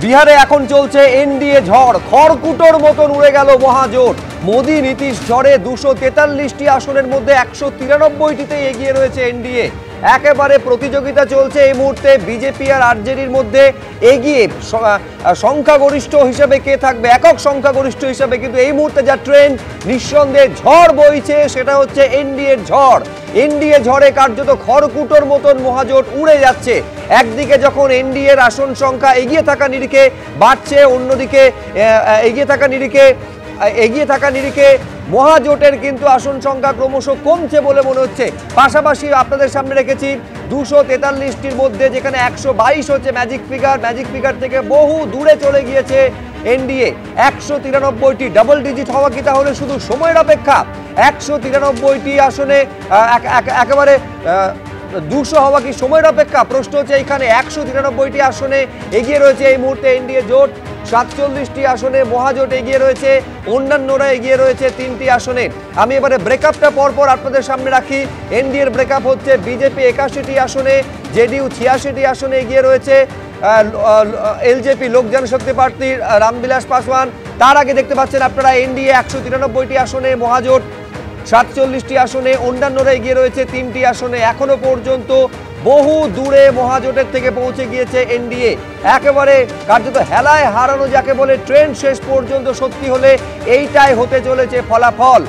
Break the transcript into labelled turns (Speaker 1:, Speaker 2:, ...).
Speaker 1: বিহারে এখন চলছে এনডিএ ঝড়, খড়কুটোর মতন উড়ে গেল মহাজোট। মোদী নীতিশ ঝড়ে 243টি আসনের মধ্যে 193টিতে এগিয়ে রয়েছে এনডিএ। একেবারে প্রতিযোগিতা চলছে এই মুহূর্তে বিজেপি আর আরজেডির মধ্যে। এগিয়ে সংখ্যাগরিষ্ঠ হিসেবে কে থাকবে, একক সংখ্যাগরিষ্ঠ হিসেবে, কিন্তু এই মুহূর্তে যা ট্রেন্ড, নিঃসন্দেহে ঝড় বইছে, সেটা হচ্ছে এনডিএর ঝড়। এনডিএ ঝড়ে কার্যত খড়কুটোর মতন মহাজোট উড়ে যাচ্ছে। একদিকে যখন এনডিএর আসন সংখ্যা এগিয়ে থাকা নিরিখে বাড়ছে, অন্যদিকে এগিয়ে থাকা নিরিখে মহাজোটের কিন্তু আসন সংখ্যা ক্রমশ কমছে বলে মনে হচ্ছে। পাশাপাশি আপনাদের সামনে রেখেছি 243টির মধ্যে যেখানে 122 হচ্ছে ম্যাজিক ফিগার থেকে বহু দূরে চলে গিয়েছে এনডিএ। 193টি ডাবল ডিজিট হওয়া কি তাহলে শুধু সময়ের অপেক্ষা? 193টি আসনে একেবারে 200 হওয়া কি সময়ের অপেক্ষা? প্রশ্ন হচ্ছে এইখানে। 193টি আসনে এগিয়ে রয়েছে এই মুহূর্তে এনডিএ জোট। 47টি আসনে মহাজোট এগিয়ে রয়েছে, অন্যান্যরা এগিয়ে রয়েছে 3টি আসনে। আমি এবারে ব্রেকআপটা পরপর আপনাদের সামনে রাখি। এনডিএর ব্রেকআপ হচ্ছে বিজেপি 81টি আসনে, জেডিইউ 86টি আসনে এগিয়ে রয়েছে, এলজেপি লোক জনশক্তি পার্টির রামবিলাস পাসওয়ান। তার আগে দেখতে পাচ্ছেন আপনারা এনডিএ 193টি আসনে, মহাজোট 47টি আসনে, অন্যান্যরা এগিয়ে রয়েছে 3টি আসনে। এখনো পর্যন্ত বহু দূরে মহাজোটের থেকে পৌঁছে গিয়েছে এনডিএ। একেবারে কার্যত হেলায় হারানো যাকে বলে ট্রেন্ড শেষ পর্যন্ত সত্যি হলে এইটাই হতে চলেছে ফলাফল।